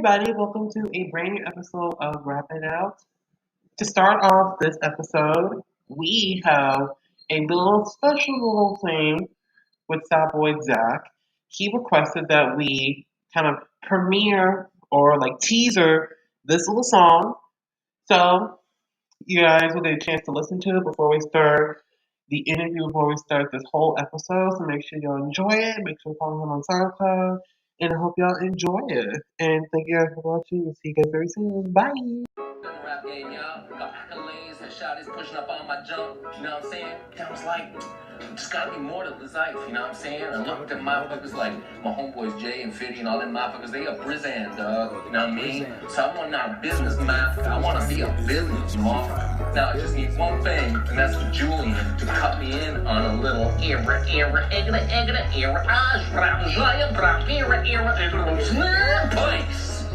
everybody, welcome to a brand new episode of Wrap It Out. To start off this episode, we have a little special little thing with Boy Zach. He requested that we kind of premiere or like teaser this little song. So you guys will get a chance to listen to it before we start the interview, before we start this whole episode. So make sure y'all enjoy it. Make sure you follow him on SoundCloud. And I hope y'all enjoy it. And thank you guys for watching. We'll see you guys very soon. Bye. Rap game, y'all. Got accolades and shotties pushing up on my jump. You know what I'm saying? I was like, just gotta be more to this life, you know what I'm saying? And look at them motherfuckers like my homeboys Jay and Fitty and all them motherfuckers, they a Brizan, dog. You know what I mean? So I want not a business man, I wanna be a business man. Now I just need one thing, and that's for Julian to cut me in on a little place.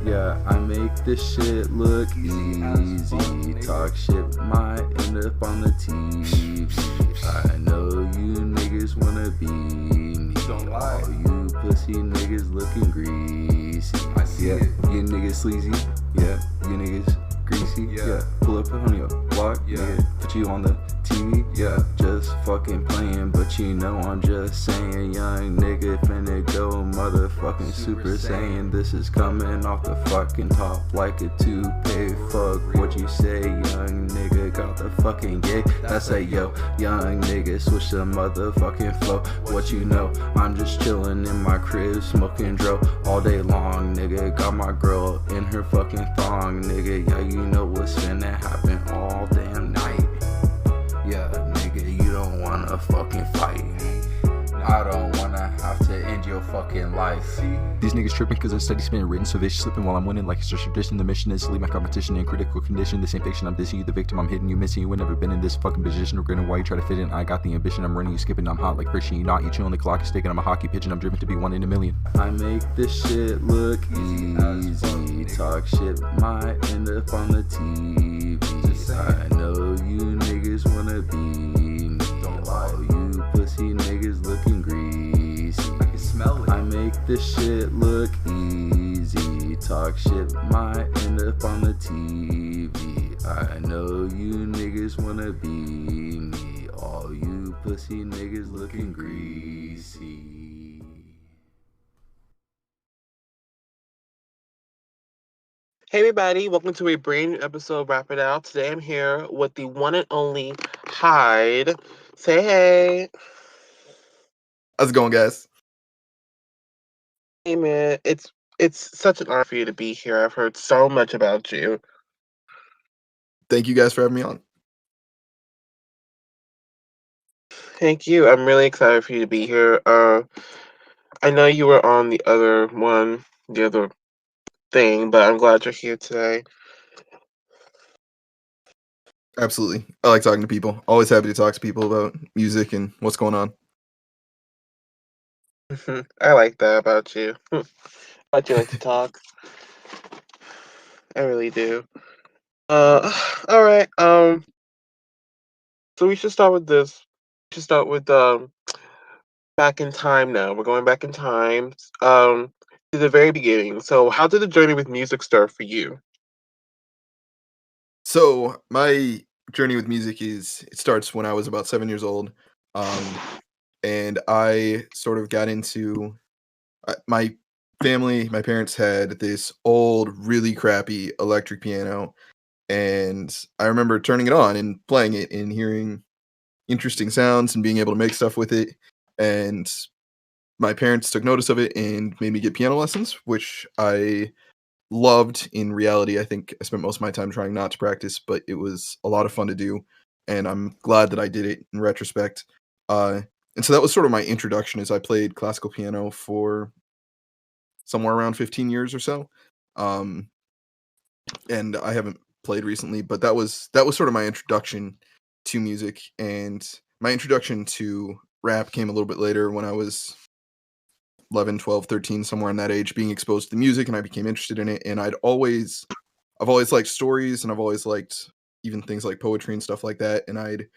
Yeah, I make this shit look easy. Talk shit might end up on the TV. I know you niggas wanna be me. All you pussy niggas looking greasy. Yeah, you niggas sleazy. Yeah, you niggas greasy. Yeah, pull up on your block. Yeah, put you on the TV. Yeah, just fucking playing, but you know I'm just saying, young nigga finna go motherfucking Super Saiyan. This is coming off the fucking top like a toupee. Fuck what you say, young nigga got the fucking gay. That's a yo, young nigga switch the motherfucking flow. What you know, I'm just chilling in my crib smoking dro all day long, nigga. Got my girl in her fucking thong, nigga. Yeah, you know what's finna happen all damn night. Yeah, nigga, you don't wanna fucking fight. I don't wanna have to end your fucking life. These niggas tripping cause I'm steady spinning written, so vicious slipping while I'm winning like it's just tradition. The mission is to leave my competition in critical condition. This ain't fiction, I'm dissing you the victim, I'm hitting you, missing you. Ain't never been in this fucking position, regretting why you try to fit in. I got the ambition, I'm running you skipping, I'm hot like friction. You not, you chillin', the clock is ticking, I'm a hockey pigeon, I'm driven to be 1 in a million. I make this shit look easy. Talk shit might end up on the TV. I know you niggas wanna be me. All you pussy niggas looking greasy. I can smell it. I make this shit look easy. Talk shit might end up on the TV. I know you niggas wanna be me. All you pussy niggas looking greasy. Hey everybody, welcome to a brand new episode of Wrap It Out. Today I'm here with the one and only Hyde. Say hey. How's it going, guys? Hey man, it's such an honor for you to be here. I've heard so much about you. Thank you guys for having me on. Thank you. I'm really excited for you to be here. I know you were on the other thing, but I'm glad you're here today. Absolutely. I like talking to people. Always happy to talk to people about music and what's going on. I like that about you. Glad you like to talk. I really do. All right. So we should start with this. We should start with back in time now. We're going back in time. To the very beginning. So how did the journey with music start for you? So my journey with music it starts when I was about 7 years old. And I sort of got into my family. My parents had this old, really crappy electric piano. And I remember turning it on and playing it and hearing interesting sounds and being able to make stuff with it. And my parents took notice of it and made me get piano lessons, which I loved. In reality, I think I spent most of my time trying not to practice, but it was a lot of fun to do. And I'm glad that I did it in retrospect. And so that was sort of my introduction, as I played classical piano for somewhere around 15 years or so. And I haven't played recently, but that was sort of my introduction to music. And my introduction to rap came a little bit later when I was 11, 12, 13, somewhere in that age, being exposed to the music, and I became interested in it. And I've always liked stories, and I've always liked even things like poetry and stuff like that. And I'd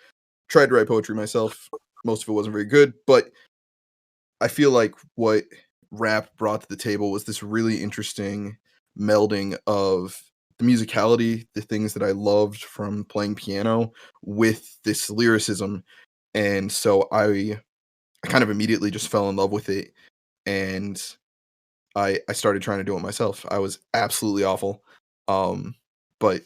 tried to write poetry myself. Most of it wasn't very good, but I feel like what rap brought to the table was this really interesting melding of the musicality, the things that I loved from playing piano with this lyricism. And so I kind of immediately just fell in love with it, and I started trying to do it myself. I was absolutely awful. But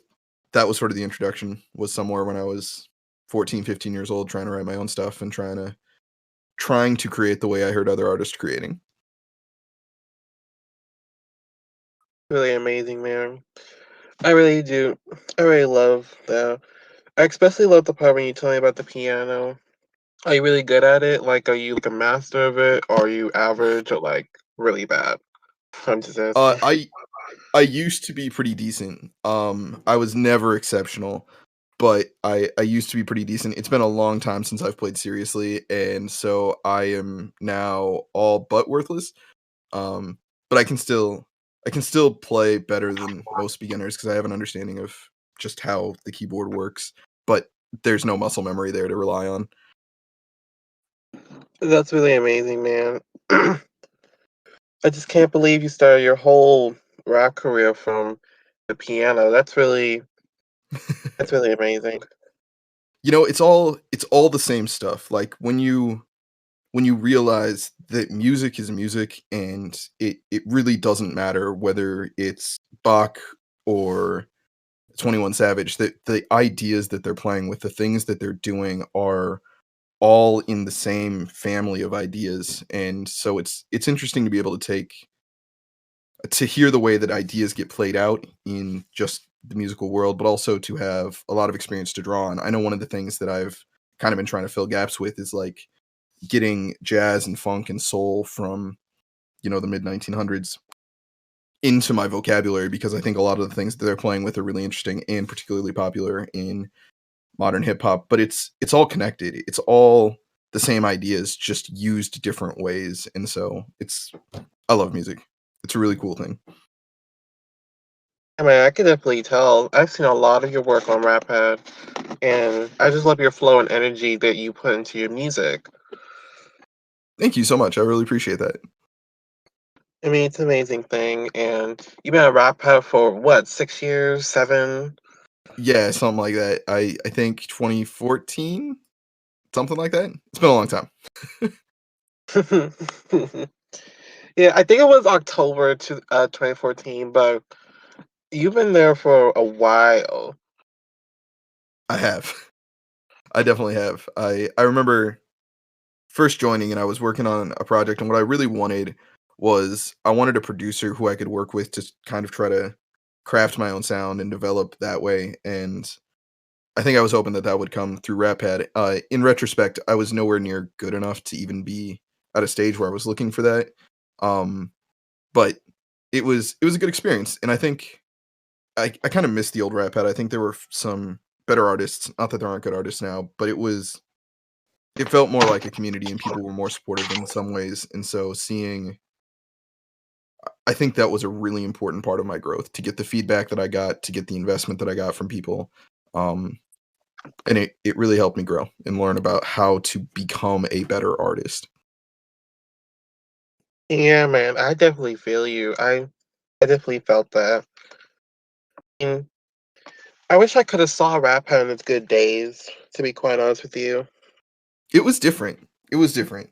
that was sort of the introduction, was somewhere when I was 14, 15 years old, trying to write my own stuff and trying to create the way I heard other artists creating. Really amazing, man. I really do. I really love that. I especially love the part when you tell me about the piano. Are you really good at it? Like, are you like a master of it, or are you average, or like really bad? I'm just Uh, asking. I I used to be pretty decent. I was never exceptional, but I used to be pretty decent. It's been a long time since I've played seriously, and so I am now all but worthless. Um, but I can still play better than most beginners because I have an understanding of just how the keyboard works, but there's no muscle memory there to rely on. That's really amazing, man. I just can't believe you started your whole rap career from the piano. That's really amazing. It's all the same stuff. Like when you realize that music is music, and it really doesn't matter whether it's Bach or 21 Savage, that the ideas that they're playing with, the things that they're doing are all in the same family of ideas. And so it's interesting to be able to hear the way that ideas get played out in just the musical world, but also to have a lot of experience to draw on. I know one of the things that I've kind of been trying to fill gaps with is like getting jazz and funk and soul from, the mid 1900s into my vocabulary, because I think a lot of the things that they're playing with are really interesting and particularly popular in modern hip hop. But it's all connected. It's all the same ideas, just used different ways. And so I love music. It's a really cool thing. I mean, I can definitely tell. I've seen a lot of your work on Rap Head, and I just love your flow and energy that you put into your music. Thank you so much. I really appreciate that. I mean, it's an amazing thing, and you've been a Rap Head for what, 6 years, 7? Yeah, something like that. I think 2014, something like that. It's been a long time. Yeah, I think it was October to 2014, but you've been there for a while. I have. I definitely have. I remember first joining, and I was working on a project, and what I really wanted was I wanted a producer who I could work with to kind of try to craft my own sound and develop that way. And I think I was hoping that that would come through Rap Pad. In retrospect, I was nowhere near good enough to even be at a stage where I was looking for that. Um, but it was a good experience, and I think I kind of missed the old Rap Pad. I think there were some better artists. Not that there aren't good artists now, but it felt more like a community, and people were more supportive in some ways. And so I think that was a really important part of my growth, to get the feedback that I got, to get the investment that I got from people. Um, and it really helped me grow and learn about how to become a better artist. Yeah, man, I definitely feel you. I definitely felt that. And I wish I could have saw Rap Head in its good days, to be quite honest with you. It was different. It was different.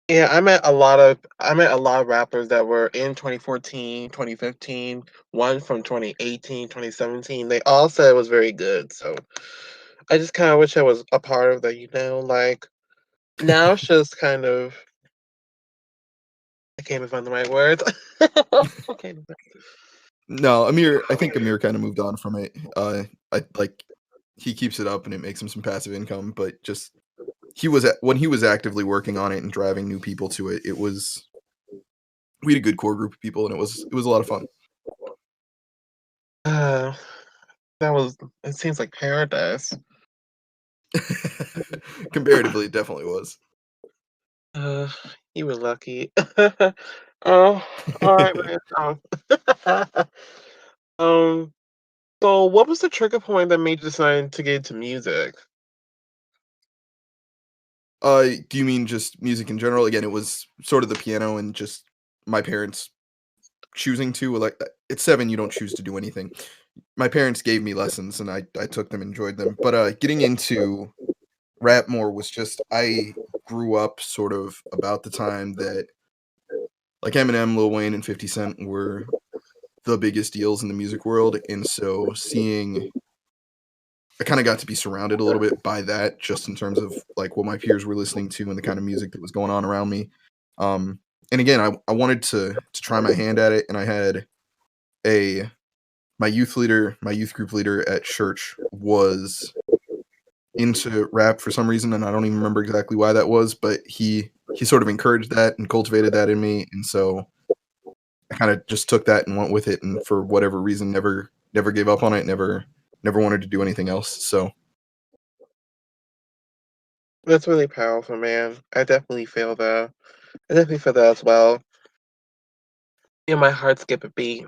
Yeah, I met a lot of rappers that were in 2014, 2015, one from 2018, 2017. They all said it was very good. So I just kind of wish I was a part of that. Like now it's just kind of, I can't even find the right words. Okay. No, I think Amir kind of moved on from it. I like he keeps it up and it makes him some passive income, but just when he was actively working on it and driving new people to it, we had a good core group of people, and it was a lot of fun. Uh, it seems like paradise. Comparatively, it definitely was. Uh, you were lucky. Oh, all right, man. Um, so what was the trigger point that made you decide to get into music? Do you mean just music in general? Again, it was sort of the piano and just my parents choosing to. Like at 7, you don't choose to do anything. My parents gave me lessons, and I took them, enjoyed them. But getting into rap more was just I grew up sort of about the time that like Eminem, Lil Wayne, and 50 Cent were the biggest deals in the music world, and so seeing I kind of got to be surrounded a little bit by that, just in terms of like what my peers were listening to and the kind of music that was going on around me. Um, and again, I wanted to try my hand at it, and I had a my youth group leader at church was into rap for some reason, and I don't even remember exactly why that was, but he sort of encouraged that and cultivated that in me, and so I kind of just took that and went with it, and for whatever reason, never gave up on it, never wanted to do anything else. So That's really powerful, man. I definitely feel that. I definitely feel that as well. Yeah, my heart skip a beat.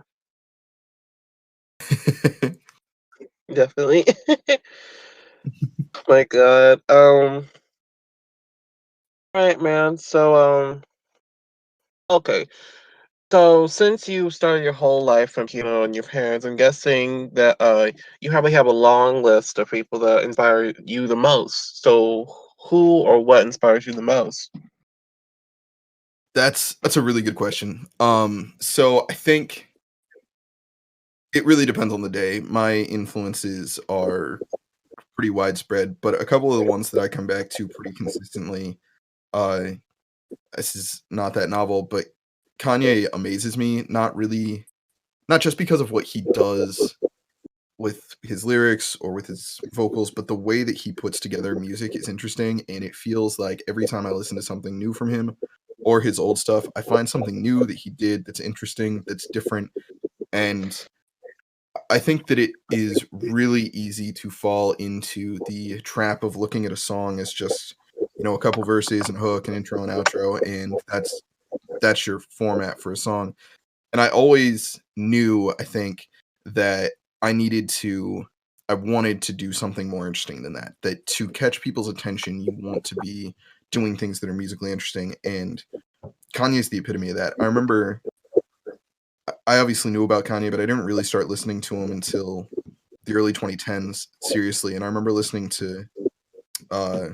Definitely. My God. Right, man. So, okay. So, since you started your whole life from piano and your parents, I'm guessing that you probably have a long list of people that inspire you the most. So, who or what inspires you the most? that's a really good question. So I think it really depends on the day. My influences are pretty widespread, but a couple of the ones that I come back to pretty consistently, uh, this is not that novel, but Kanye amazes me. Not just because of what he does with his lyrics or with his vocals, but the way that he puts together music is interesting, and it feels like every time I listen to something new from him or his old stuff, I find something new that he did that's interesting, that's different, and I think that it is really easy to fall into the trap of looking at a song as just, a couple verses and hook and intro and outro, and that's your format for a song. And I always knew, I think, that I needed to I wanted to do something more interesting than that. That to catch people's attention, you want to be doing things that are musically interesting, and Kanye's the epitome of that. I remember I obviously knew about Kanye, but I didn't really start listening to him until the early 2010s, seriously. And I remember listening to uh,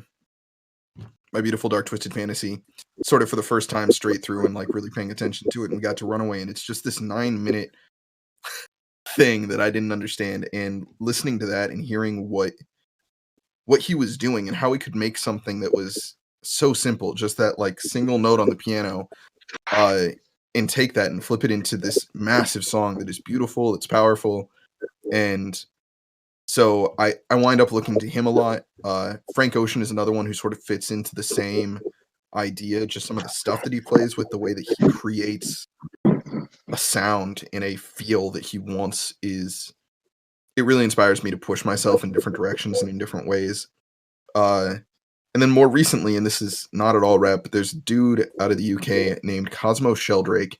My Beautiful Dark Twisted Fantasy sort of for the first time straight through and like really paying attention to it. And we got to Runaway, and it's just this 9 minute thing that I didn't understand. And listening to that and hearing what he was doing and how he could make something that was so simple, just that like single note on the piano, uh, and take that and flip it into this massive song that is beautiful, it's powerful, and so I wind up looking to him a lot. Frank Ocean is another one who sort of fits into the same idea, just some of the stuff that he plays with, the way that he creates a sound and a feel that he wants is it really inspires me to push myself in different directions and in different ways. Uh, and then more recently, and this is not at all rap, but there's a dude out of the UK named Cosmo Sheldrake,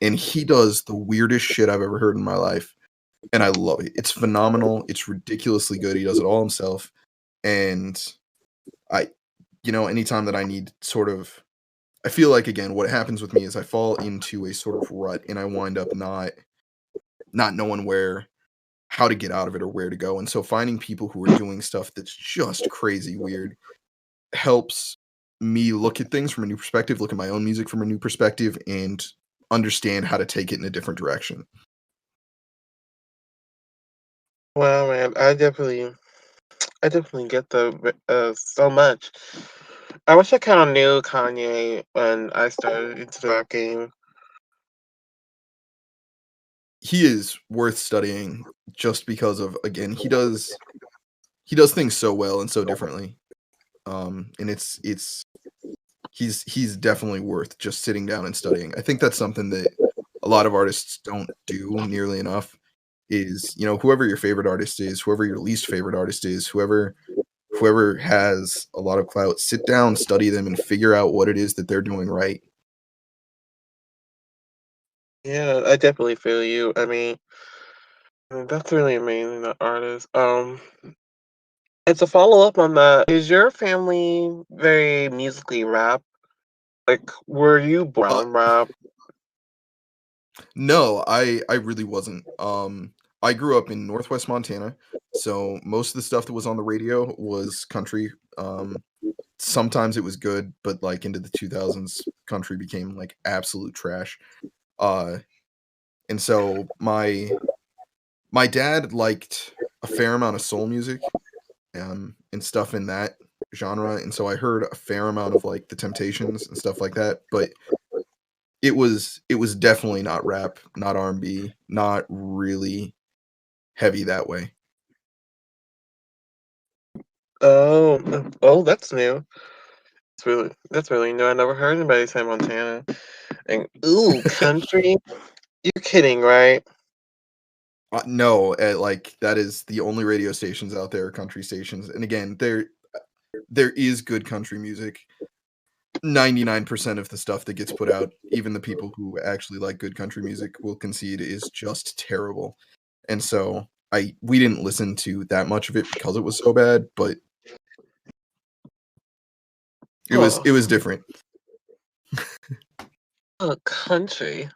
and he does the weirdest shit I've ever heard in my life, and I love it. It's phenomenal. It's ridiculously good. He does it all himself, and I, anytime that I need sort of, I feel like again, what happens with me is I fall into a sort of rut, and I wind up not knowing how to get out of it or where to go. And so finding people who are doing stuff that's just crazy weird helps me look at things from a new perspective, look at my own music from a new perspective, and understand how to take it in a different direction. Well, man, I definitely get the so much. I wish I kind of knew Kanye when I started into the rap game. He is worth studying just because of again, he does things so well and so differently. And it's he's definitely worth just sitting down and studying. I think that's something that a lot of artists don't do nearly enough is, whoever your favorite artist is, whoever your least favorite artist is, whoever has a lot of clout, sit down, study them, and figure out what it is that they're doing right. Yeah, I definitely feel you. I mean, that's really amazing, the artist. It's a follow up on that. Is your family very musically rap? Like, were you Uh, born rap? No, I really wasn't. I grew up in Northwest Montana, so most of the stuff that was on the radio was country. Sometimes it was good, but like into the 2000s, country became like absolute trash. Uh, and so my dad liked a fair amount of soul music, and stuff in that genre, and so I heard a fair amount of like the Temptations and stuff like that, but it was definitely not rap, not R&B, not really heavy that way. Oh, that's new. That's really new. I never heard anybody say Montana. And ooh, country? You're kidding, right? No, like that is the only radio stations out there, are country stations, and again, there is good country music. 99% of the stuff that gets put out, even the people who actually like good country music will concede is just terrible. And so we didn't listen to that much of it because it was so bad, but it was Oh, it was different. country.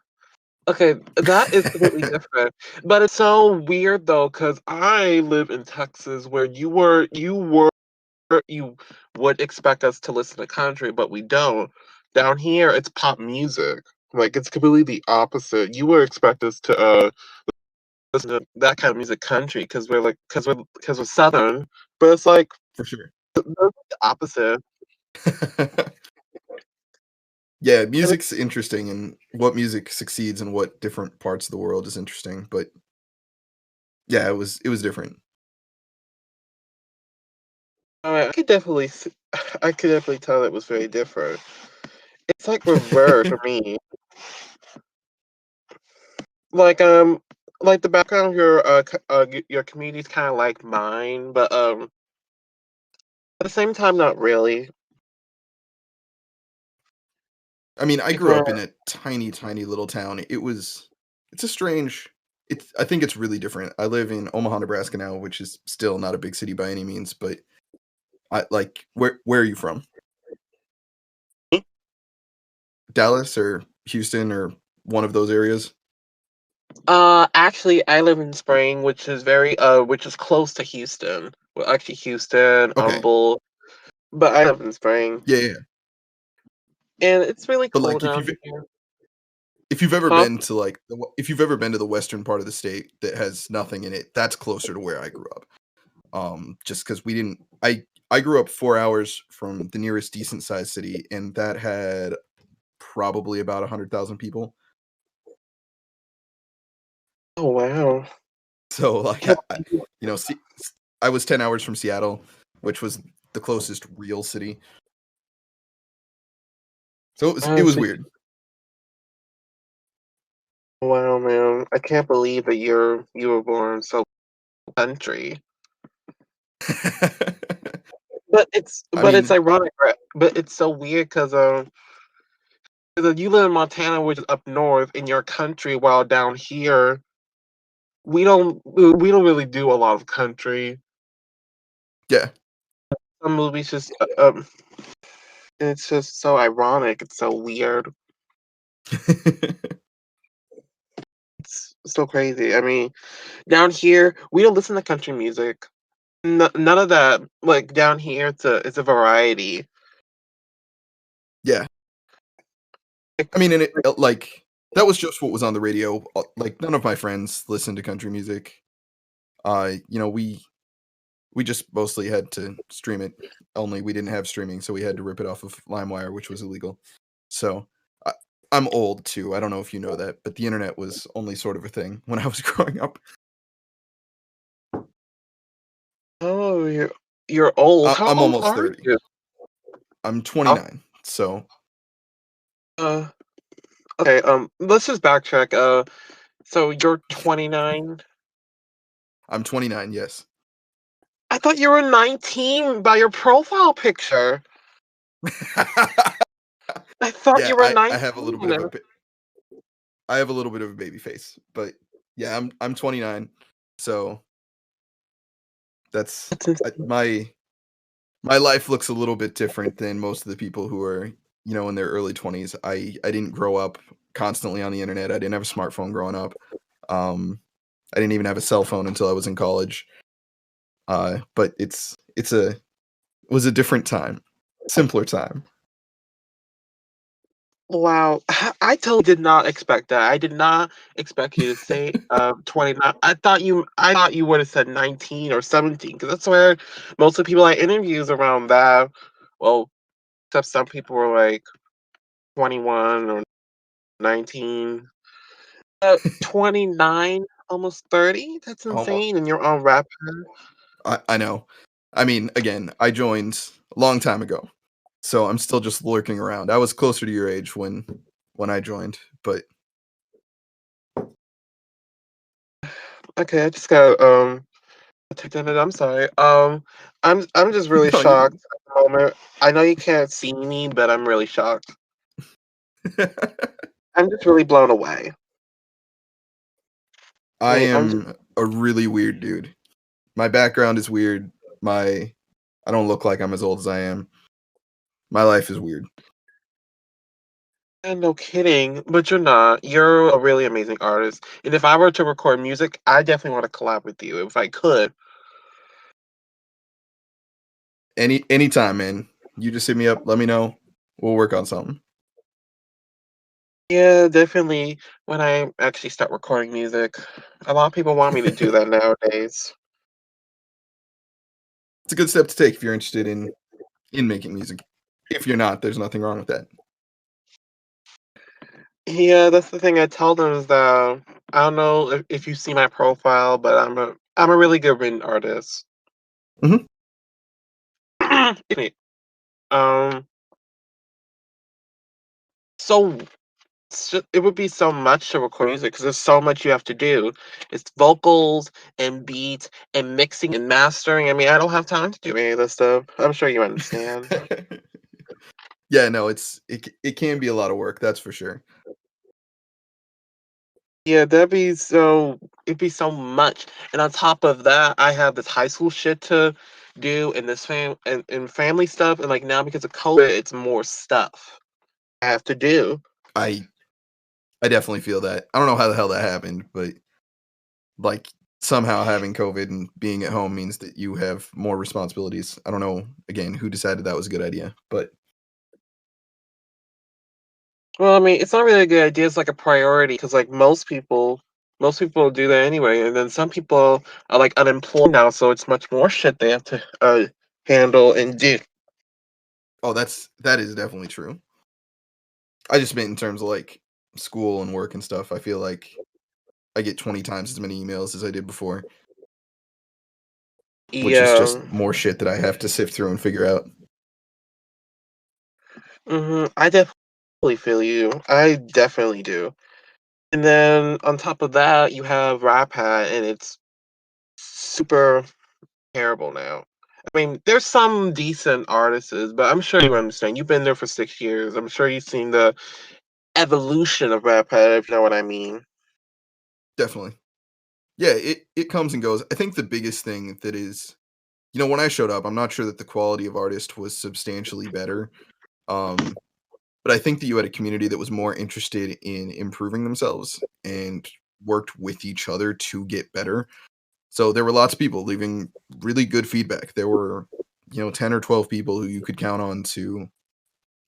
Okay, that is completely different. But it's so weird though, because I live in Texas where you would expect us to listen to country, but we don't. Down here, it's pop music. Like it's completely the opposite. You would expect us to listen to that kind of music, country, because we're Southern. But it's like For sure. the opposite. Yeah, And music's interesting, and what music succeeds in what different parts of the world is interesting, but yeah, it was different. I could definitely tell it was very different. It's like reverse for me. Like like the background of your community is kind of like mine, but at the same time, not really. I mean, I Like grew where up in a tiny, tiny little town. It's a strange I think it's really different. I live in Omaha, Nebraska now, which is still not a big city by any means, but I like where are you from? Dallas or Houston or one of those areas? actually, I live in Spring, which is close to Houston. Well, actually, Houston, Okay. Humble, but I live in Spring, Yeah, yeah. and it's really But cool like down here. if you've ever Huh? been to like if you've ever been to the western part of the state that has nothing in it, that's closer to where I grew up. Just because we didn't I grew up 4 hours from the nearest decent sized city, and that had probably about 100,000 people. Oh wow. So like you know, I was 10 hours from Seattle, which was the closest real city. So it Oh, was so weird. wow, man! I can't believe that you were born so country. I But it's mean, ironic, right? But it's so weird because you live in Montana, which is up north in your country, while down here we don't really do a lot of country. yeah. Some movies just and it's just so ironic. It's so weird. It's so crazy. I mean, down here we don't listen to country music. None of that. Like down here, it's a variety. Yeah. Like, I mean, and like that was just what was on the radio. Like none of my friends listened to country music. You know, we just mostly had to stream it. Only we didn't have streaming, so we had to rip it off of LimeWire, which was illegal. So I, I'm old too. I don't know if you know that, but the internet was only sort of a thing when I was growing up. oh, you're old. How I'm old almost are 30. you? I'm Oh, 29. So uh, okay. Let's just backtrack. So you're 29. I'm 29. Yes. I thought you were 19 by your profile picture. I thought Yeah, you were I have a little bit 19. of I have a little bit of a baby face, but yeah, I'm 29. So that's That's my life looks a little bit different than most of the people who are in their early 20s. I didn't grow up constantly on the internet. I didn't have a smartphone growing up. I didn't even have a cell phone until I was in college. But it was a different time, simpler time. Wow, I totally did not expect that. I did not expect you to say 29. I thought you would have said 19 or 17 because that's where most of the people I interviews around that. Well, except some people were like 21 or 19. 29, almost 30. That's Almost. insane. And you're on rap. I know. I mean, again, I joined a long time ago, so I'm still just lurking around. I was closer to your age when I joined, but Okay, I just got take that. I'm sorry. I'm just really no, you're shocked at the moment. I know you can't see me, but I'm really shocked. good. I'm just really blown away. I I mean, I'm just am a really weird dude. My background is weird. I don't look like I'm as old as I am. My life is weird. no kidding, but you're not. You're a really amazing artist. And if I were to record music, I definitely want to collab with you if I could. Anytime, man. You just hit me up, let me know. We'll work on something. Yeah, definitely. When I actually start recording music, a lot of people want me to do that nowadays. It's a good step to take if you're interested in making music. If you're not, there's nothing wrong with that. Yeah, that's the thing I tell them is that I don't know if you see my profile, but I'm a really good written artist. Mhm. Excuse me. Um, so it would be so much to record music because there's so much you have to do. It's vocals and beats and mixing and mastering. I mean, I don't have time to do any of this stuff. I'm sure you understand. Yeah, no, it can be a lot of work, that's for sure. Yeah, it'd be so much. And on top of that, I have this high school shit to do and this and family stuff. And like now because of COVID, it's more stuff I have to do. I I definitely feel that. I don't know how the hell that happened, but like somehow having COVID and being at home means that you have more responsibilities. I don't know again who decided that was a good idea, but Well, I mean, it's not really a good idea. It's like a priority because like most people do that anyway. And then some people are like unemployed now, so it's much more shit they have to handle and do. oh, that is definitely true. I just meant in terms of like school and work and stuff. I feel like I get 20 times as many emails as I did before, which is just Yeah. more shit that I have to sift through and figure out. I definitely feel you. I definitely do. And then on top of that, you have Rap Hat, and it's super terrible now. I mean, there's some decent artists, but I'm sure you understand. You've been there for 6 years. I'm sure you've seen the evolution of Rap Hat, if you know what I mean. Definitely. Yeah, it comes and goes. I think the biggest thing that is, when I showed up, I'm not sure that the quality of artist was substantially better. Um, but I think that you had a community that was more interested in improving themselves and worked with each other to get better. So there were lots of people leaving really good feedback. There were, 10 or 12 people who you could count on to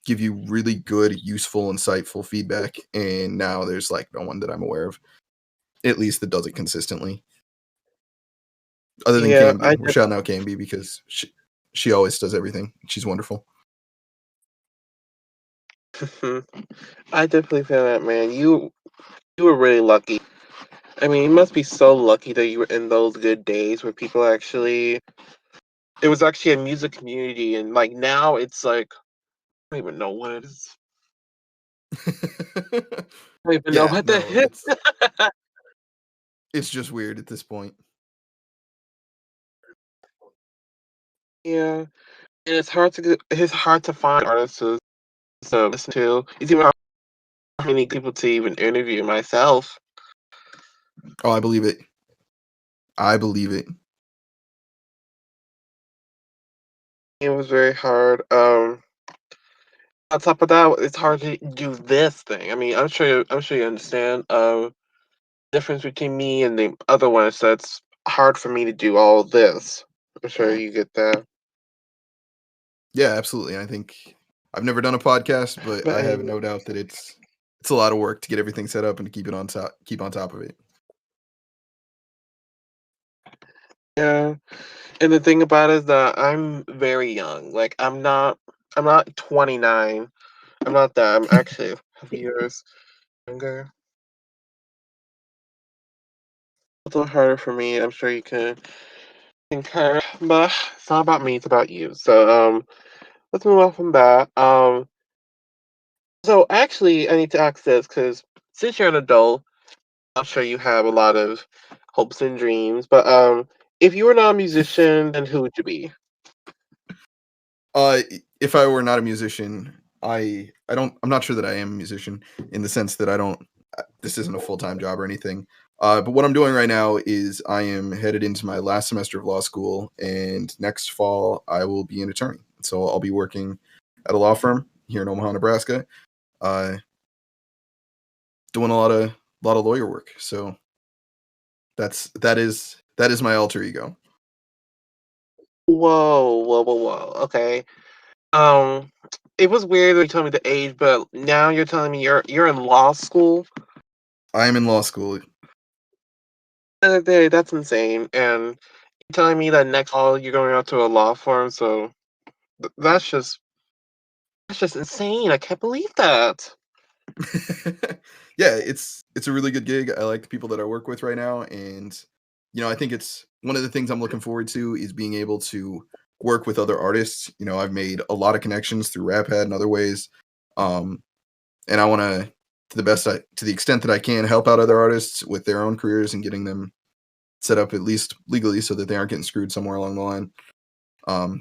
give you really good, useful, insightful feedback. And now there's like no one that I'm aware of, at least that does it consistently. Other than Yeah, Camby. We're shouting out Camby because she always does everything. She's wonderful. I definitely feel that, man. You were really lucky. I mean, you must be so lucky that you were in those good days where people actually. It was actually a music community, and like now it's like I don't even know what it is. I don't even know Yeah, what the no, heck. it's just weird at this point. Yeah, and it's hard to find artists to listen to. It's even hard for many people to even interview myself. Oh, I believe it. I believe it. It was very hard. On top of that, it's hard to do this thing. I mean, I'm sure you understand difference between me and the other ones. That's hard for me to do all of this. I'm sure you get that. Yeah, absolutely. I think I've never done a podcast, but But I have anyway, no doubt that it's a lot of work to get everything set up and to keep on top of it. yeah. And the thing about it is that I'm very young. Like I'm not 29. I'm not that. I'm actually a few years younger. It's a little harder for me. I'm sure you can concur, but it's not about me. It's about you. So let's move on from that. So actually, I need to ask this because since you're an adult, I'm sure you have a lot of hopes and dreams. But if you were not a musician, then who would you be? If I were not a musician, I'm not sure that I am a musician in the sense that I don't. This isn't a full time job or anything. But what I'm doing right now is I am headed into my last semester of law school, and next fall I will be an attorney. So I'll be working at a law firm here in Omaha, Nebraska, uh, doing a lot of lawyer work. So that is my alter ego. Whoa. Okay. Um, it was weird that you told me the age, but now you're telling me you're in law school. I am in law school. That's insane. And you're telling me that next fall you're going out to a law firm. So that's just insane. I can't believe that. Yeah, it's a really good gig. I like the people that I work with right now, and I think it's one of the things I'm looking forward to is being able to work with other artists. I've made a lot of connections through RapHead and other ways, um, and I want to the extent that I can, help out other artists with their own careers and getting them set up at least legally so that they aren't getting screwed somewhere along the line.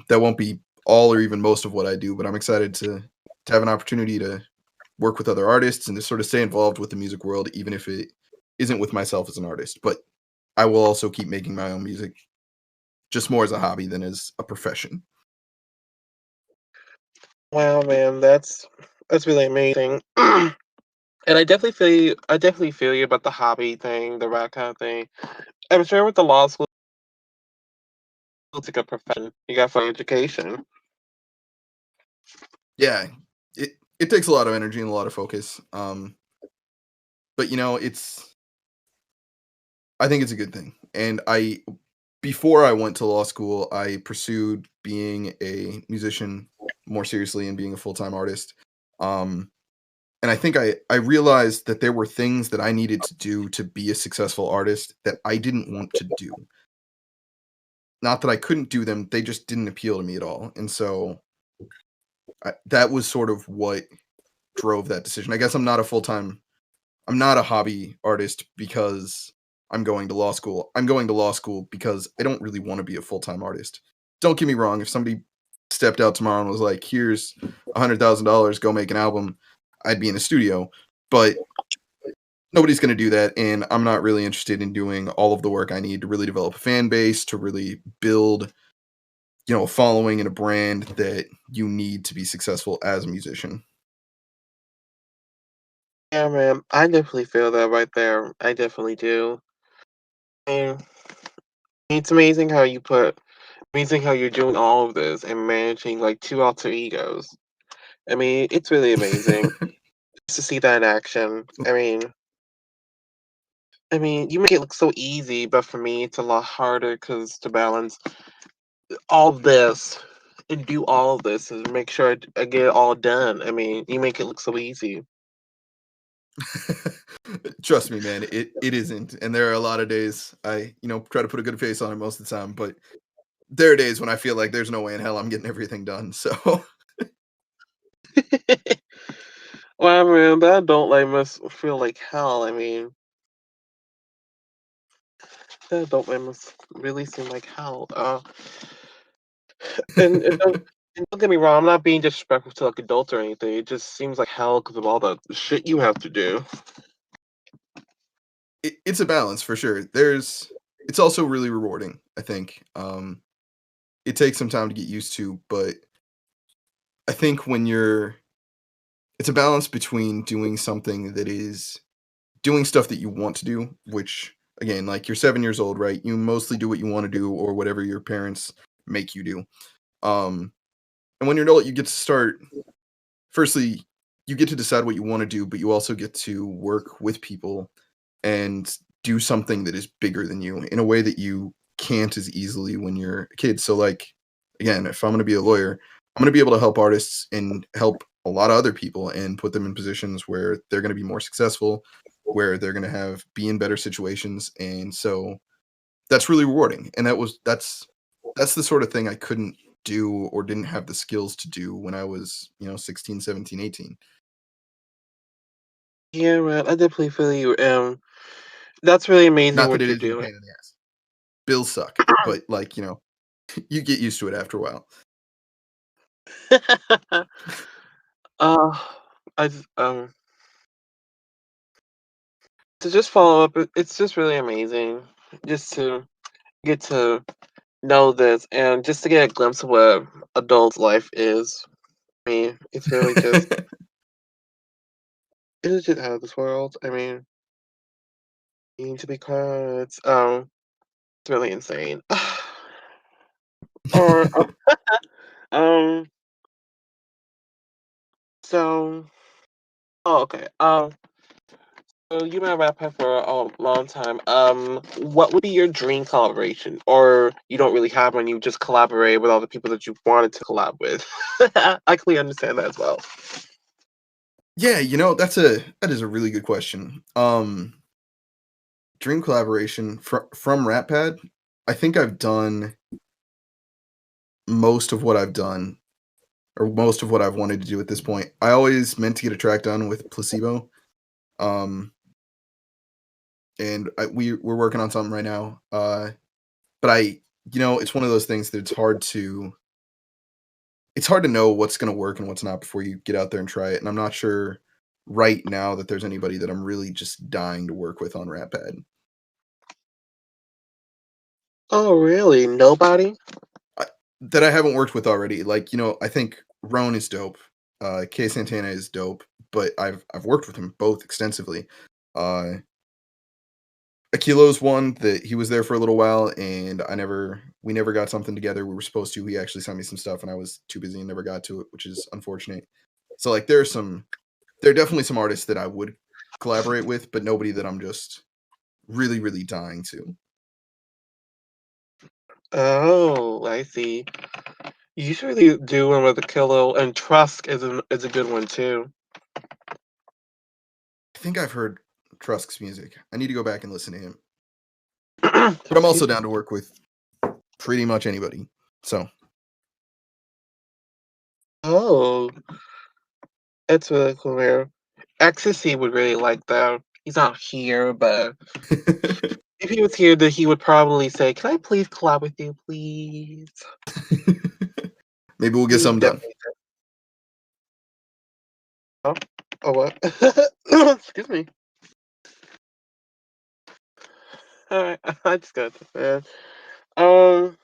That won't be all or even most of what I do, but I'm excited to have an opportunity to work with other artists and to sort of stay involved with the music world, even if it isn't with myself as an artist. But I will also keep making my own music, just more as a hobby than as a profession. Wow, man, that's really amazing. And I definitely feel you about the hobby thing, the rap kind of thing. I'm sure with the law school, it's like a profession. You got for education. Yeah, it takes a lot of energy and a lot of focus. But I think it's a good thing. And before I went to law school, I pursued being a musician more seriously and being a full-time artist. Um, and I think I realized that there were things that I needed to do to be a successful artist that I didn't want to do. Not that I couldn't do them, they just didn't appeal to me at all. And so that was sort of what drove that decision. I guess I'm not a hobby artist because I'm going to law school. I'm going to law school because I don't really want to be a full-time artist. Don't get me wrong, if somebody stepped out tomorrow and was like, "Here's $100,000, go make an album," I'd be in a studio. But nobody's going to do that, and I'm not really interested in doing all of the work I need to really develop a fan base, to really build, a following and a brand that you need to be successful as a musician. Yeah, man, I definitely feel that right there. I definitely do. And it's amazing how you're doing all of this and managing like two alter egos. I mean, it's really amazing just to see that in action. I mean, you make it look so easy, but for me, it's a lot harder because to balance all this and do all of this and make sure I get it all done. I mean, you make it look so easy. Trust me, man, it isn't. And there are a lot of days I, try to put a good face on it most of the time, but there are days when I feel like there's no way in hell I'm getting everything done. So Well, man, that don't like must feel like hell. I mean, that don't like must really seem like hell. And don't get me wrong, I'm not being disrespectful to like adults or anything. It just seems like hell because of all the shit you have to do. it's a balance for sure. It's also really rewarding, I think. It takes some time to get used to, but I think when you're it's a balance between doing something that is doing stuff that you want to do, which again, like you're 7 years old, right? You mostly do what you want to do or whatever your parents make you do. Um, and when you're an adult, you get to start. Firstly, you get to decide what you want to do, but you also get to work with people and do something that is bigger than you in a way that you can't as easily when you're a kid. So, like, again, if I'm going to be a lawyer, I'm going to be able to help artists and help a lot of other people and put them in positions where they're going to be more successful, where they're going to be in better situations. And so that's really rewarding. And that's the sort of thing I couldn't do or didn't have the skills to do when I was, 16, 17, 18. Yeah, man, I definitely feel you. That's really amazing Not that what it you're isn't a doing. pain in the ass. Bills suck, but like, you get used to it after a while. uh, I just, to just follow up, it's just really amazing just to get to know this and just to get a glimpse of what adult life is. I mean, it's really just it is just out of this world. I mean, to be quiet, it's really insane. or um, so okay. So you've been a rapper for a long time. What would be your dream collaboration? Or you don't really have one, you just collaborate with all the people that you wanted to collab with. I clearly understand that as well. Yeah, that is a really good question. Dream collaboration from Ratpad. I think I've done most of what I've done or most of what I've wanted to do at this point. I always meant to get a track done with Placebo. Um, and we're working on something right now. But it's one of those things that it's hard to know what's going to work and what's not before you get out there and try it. And I'm not sure right now that there's anybody that I'm really just dying to work with on Ratpad. Oh, really? Nobody? That I haven't worked with already. Like, I think Roan is dope. K Santana is dope, but I've worked with him both extensively. Akilo's one that he was there for a little while and we never got something together. We were supposed to. He actually sent me some stuff and I was too busy and never got to it, which is unfortunate. So like there are definitely some artists that I would collaborate with, but nobody that I'm just really, really dying to. Oh, I see. You usually do one with a kilo, and Trusk is a good one too. I think I've heard Trusk's music. I need to go back and listen to him. But I'm also down to work with pretty much anybody. So. Oh, that's really cool, man. Ecstasy would really like that. He's not here, but if he was here, then he would probably say, "Can I please collab with you, please?" Maybe we'll get He something done. definitely does. Oh, what? Excuse me. All right, I just got this, man. Um,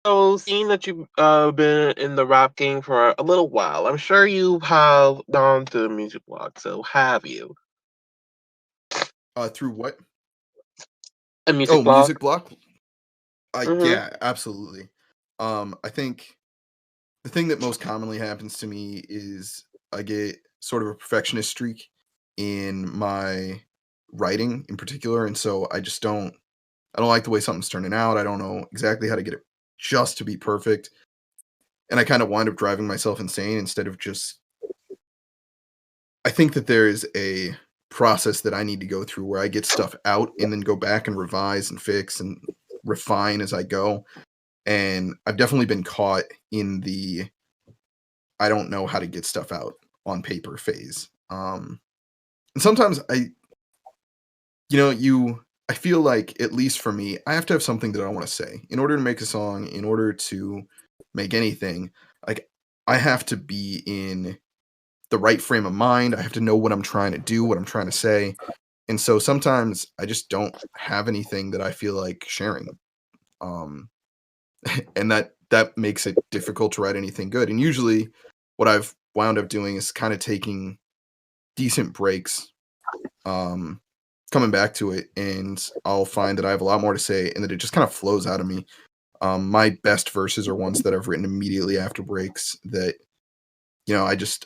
so seeing that you've been in the rap game for a little while, I'm sure you have gone to the music blog. So have you? Through what? A music Oh, blog? music block? Mm-hmm. Yeah, absolutely. I think the thing that most commonly happens to me is I get sort of a perfectionist streak in my writing in particular, and so I don't like the way something's turning out. I don't know exactly how to get it just to be perfect. And I kind of wind up driving myself insane instead of just I think that there is a process that I need to go through where I get stuff out and then go back and revise and fix and refine as I go. And I've definitely been caught in the I don't know how to get stuff out on paper phase. And sometimes I feel like, at least for me, I have to have something that I want to say in order to make a song, in order to make anything. Like, I have to be in the right frame of mind. I have to know what I'm trying to do, what I'm trying to say. And so sometimes I just don't have anything that I feel like sharing. Um, and that makes it difficult to write anything good. And usually what I've wound up doing is kind of taking decent breaks, um, coming back to it, and I'll find that I have a lot more to say and that it just kind of flows out of me. My best verses are ones that I've written immediately after breaks that,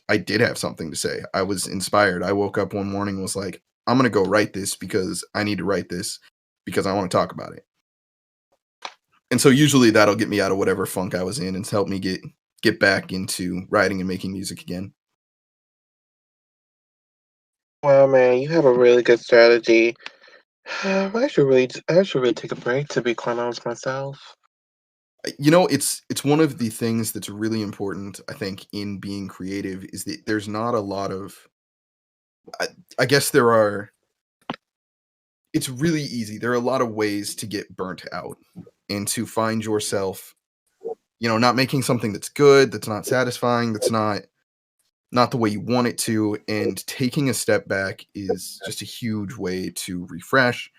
I did have something to say. I was inspired. I woke up one morning and was like, I'm going to go write this because I need to write this because I want to talk about it. And so usually that'll get me out of whatever funk I was in and help me get back into writing and making music again. Wow, man, you have a really good strategy. I should really take a break, to be quite honest myself. It's one of the things that's really important, I think, in being creative is that there's not a lot of I, I guess there are it's really easy. There are a lot of ways to get burnt out and to find yourself, not making something that's good, that's not satisfying, that's not the way you want it to, and taking a step back is just a huge way to refresh,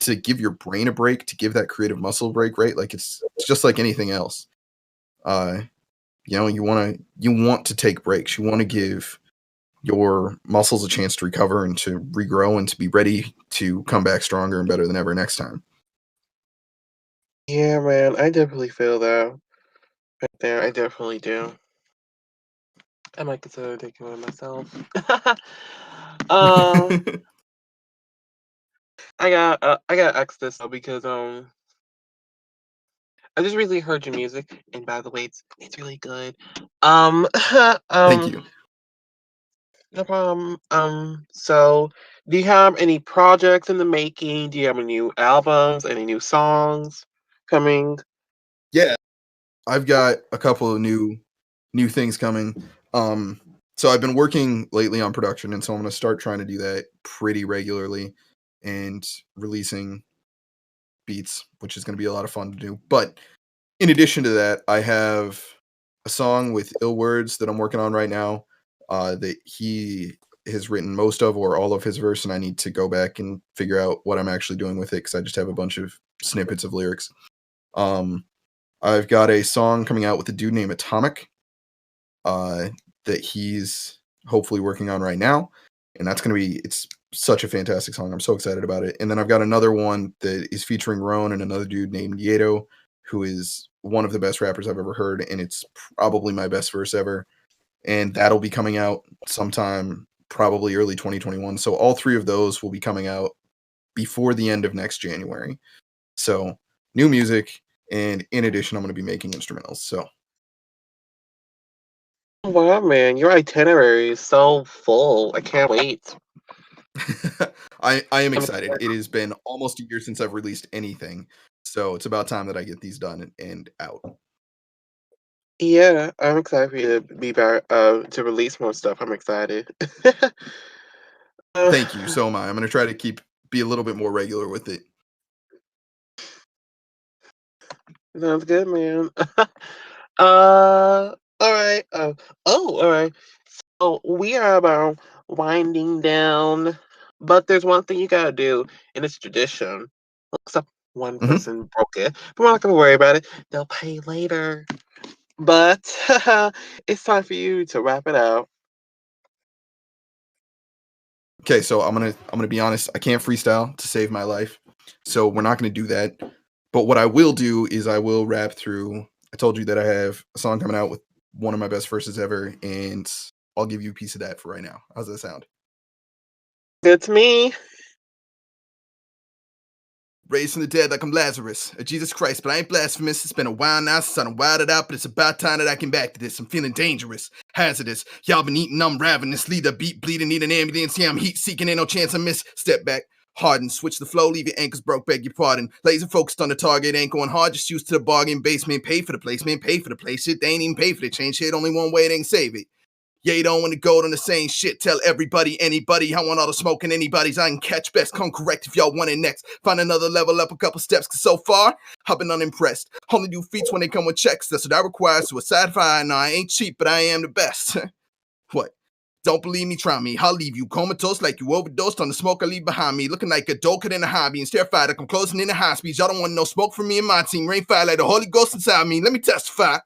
to give your brain a break, to give that creative muscle a break, right? Like it's just like anything else. Uh, you want to take breaks. You want to give your muscles a chance to recover and to regrow and to be ready to come back stronger and better than ever next time. Yeah, man, I definitely feel that right there. I definitely do. I might consider taking one myself. um, I got to ask this though because I just really heard your music, and by the way, it's really good. Um, Thank um, you. no problem. So do you have any projects in the making? Do you have any new albums, any new songs coming? Yeah, I've got a couple of new things coming. Um, so I've been working lately on production, and so I'm going to start trying to do that pretty regularly and releasing beats, which is going to be a lot of fun to do. But in addition to that, I have a song with Ill Words that I'm working on right now, that he has written most of or all of his verse, and I need to go back and figure out what I'm actually doing with it because I just have a bunch of snippets of lyrics. Um, I've got a song coming out with a dude named Atomic, uh, that he's hopefully working on right now, and it's such a fantastic song. I'm so excited about it. And then I've got another one that is featuring Roan and another dude named Yeto, who is one of the best rappers I've ever heard, and it's probably my best verse ever. And that'll be coming out sometime probably early 2021. So all three of those will be coming out before the end of next January. So new music, and in addition, I'm going to be making instrumentals. So Wow, man, your itinerary is so full. I can't wait. I am I'm excited. excited. It has been almost a year since I've released anything, so it's about time that I get these done and out. Yeah, I'm excited for you to be back, to release more stuff. I'm excited. Uh, Thank you. So am I. I'm going to try to be a little bit more regular with it. Sounds good, man. All right. All right. So we are about winding down, but there's one thing you gotta do, and it's tradition. Looks up one Hmm. person broke it, but we're not gonna worry about it. They'll pay later. But it's time for you to wrap it out. Okay, so I'm gonna be honest. I can't freestyle to save my life, so we're not going to do that. But what I will do is I will rap through. I told you that I have a song coming out with one of my best verses ever, and I'll give you a piece of that for right now. How's that sound? Good to me. Raised from the dead like I'm Lazarus, or Jesus Christ, but I ain't blasphemous. It's been a while now since I done wilded out, but it's about time that I came back to this. I'm feeling dangerous, hazardous. Y'all been eating, I'm ravenous. Lead a beat, bleeding, need an ambulance. Yeah, I'm heat seeking, ain't no chance I miss. Step back, harden, switch the flow, leave your anchors broke, beg your pardon. Laser focused on the target, ain't going hard, just used to the bargain basement. Pay for the placement, pay for the place. Shit, they ain't even pay for the change. Shit, only one way they can save it. Yeah, you don't want to go on the same shit. Tell everybody, anybody, I want all the smoke and anybody's I can catch best. Come correct if y'all want it next. Find another level up a couple steps, cause so far, I've been unimpressed. Only do feats when they come with checks. That's what I require. Suicide fire. No, I ain't cheap, but I am the best. What? Don't believe me, try me. I'll leave you comatose like you overdosed on the smoke I leave behind me. Looking like a doker in a hobby and terrified I come closing in the high speeds. Y'all don't want no smoke from me and my team. Rain fire like the Holy Ghost inside me. Let me testify.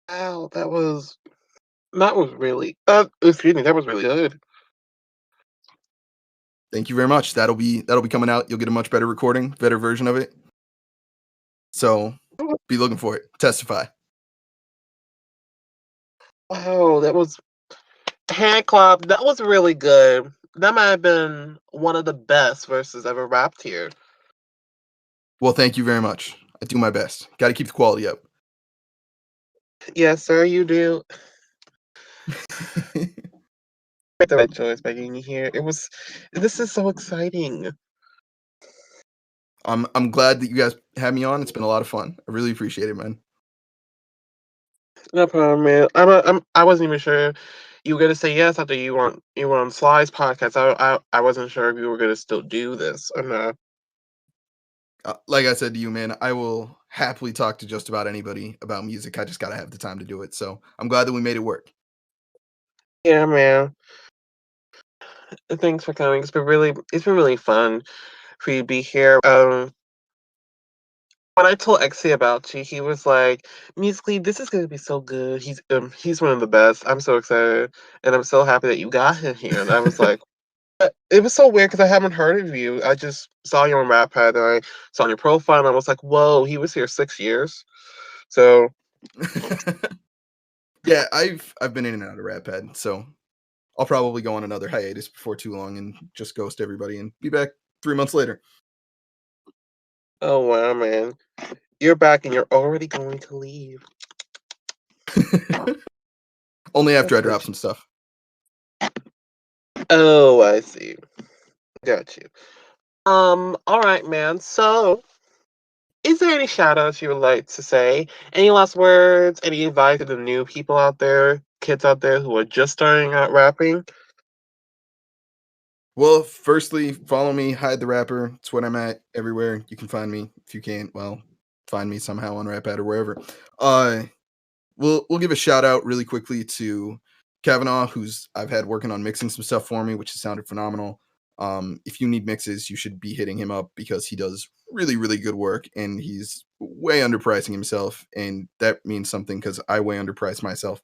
Wow, that was really excuse me, that was really good. Thank you very much. That'll be coming out. You'll get a much better recording, better version of it. So be looking for it. Testify. Wow, that was hand clap. That was really good. That might have been one of the best verses ever rapped here. Well, thank you very much. I do my best. Got to keep the quality up. Yes, sir, you do. Make the right choice by getting you here. This is so exciting. I'm glad that you guys had me on. It's been a lot of fun. I really appreciate it, man. No problem, man. I wasn't even sure you were gonna say yes after you were on Sly's podcast. I wasn't sure if you were gonna still do this or not. Like I said to you, man, I will happily talk to just about anybody about music. I just got to have the time to do it. So I'm glad that we made it work. Yeah, man. Thanks for coming. It's been really fun for you to be here. When I told Exy about you, he was like, musically, this is gonna be so good. He's one of the best. I'm so excited, and I'm so happy that you got him here. And I was like, it was so weird because I haven't heard of you. I just saw you on Rap Pad and I saw your profile and I was like, whoa, he was here 6 years. So Yeah, I've been in and out of Rat Pad, so I'll probably go on another hiatus before too long and just ghost everybody and be back 3 months later. oh wow, man. You're back and you're already going to leave. Only after That's I drop good. some stuff. Oh, I see. Got you. All right, man. So is there any shout outs you would like to say? Any last words? Any advice to the new people out there, kids out there who are just starting out rapping? Well, firstly, follow me, Hyde the Rapper. It's what I'm at everywhere. You can find me. If you can't, well, find me somehow on Rap Pad or wherever. Uh, we'll give a shout out really quickly to Kavanaugh, who's I've had working on mixing some stuff for me, which has sounded phenomenal. If you need mixes, you should be hitting him up because he does really good work and he's way underpricing himself, and that means something because I way underprice myself.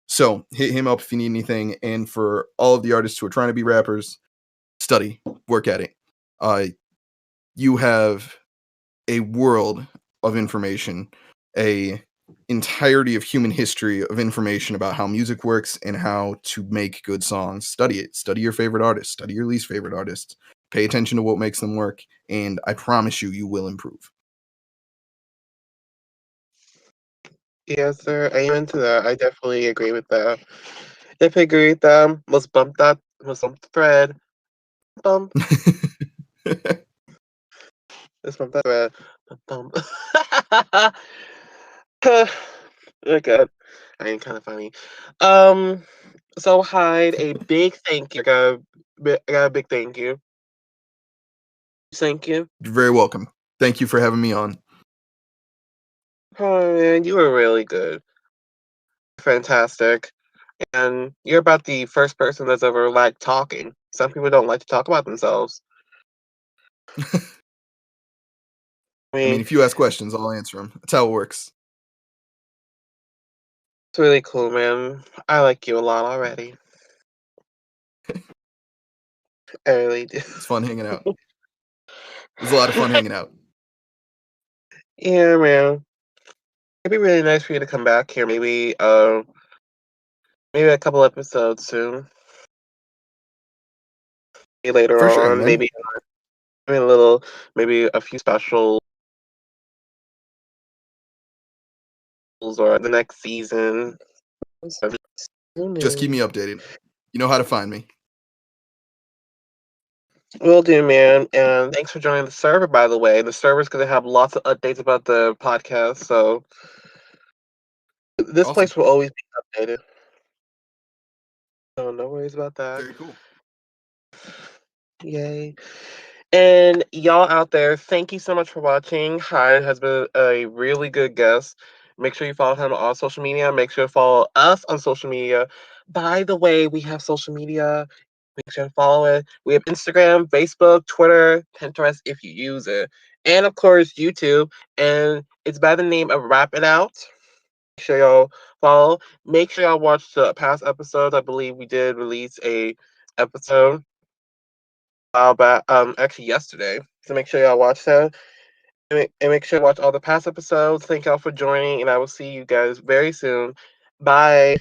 So hit him up if you need anything. And for all of the artists who are trying to be rappers, study, work at it. Uh, you have a world of information, a entirety of human history of information about how music works and how to make good songs. Study it. Study your favorite artists. Study your least favorite artists. Pay attention to what makes them work, and I promise you, you will improve. Yes, sir. Amen to that. I definitely agree with that. Definitely agree with that. Let's bump that. Let's bump the thread. Bump. Let's bump that thread. Bump. Bump. Oh god, I ain't kind of funny. Um, so Hyde, a big thank you. I got a big thank you. Thank you. You're very welcome. Thank you for having me on. Oh man, you were really good. Fantastic. And you're about the first person that's ever liked talking. Some people don't like to talk about themselves. I I mean, mean, if you ask questions, I'll answer them. That's how it works. it's really cool, man. I like you a lot already. I really do. It's fun hanging out. It was a lot of fun hanging out. Yeah, man. It'd be really nice for you to come back here. Maybe a couple episodes soon. Maybe later For sure, on. man. Maybe a little. Maybe a few specials or the next season. So, who Just keep me knows? updated. You know how to find me. Will do, man. And thanks for joining the server, by the way. The server's going to have lots of updates about the podcast, so this Awesome. place will always be updated. So no worries about that. Very cool. Yay. And y'all out there, thank you so much for watching. Hyde has been a really good guest. Make sure you follow him on social media. Make sure to follow us on social media. By the way, we have social media. Make sure to follow it. We have Instagram, Facebook, Twitter, Pinterest if you use it. And of course, YouTube. And it's by the name of Wrap It Out. Make sure y'all follow. Make sure y'all watch the past episodes. I believe we did release a episode about actually yesterday. So make sure y'all watch that. And make sure to watch all the past episodes. Thank y'all for joining, and I will see you guys very soon. Bye.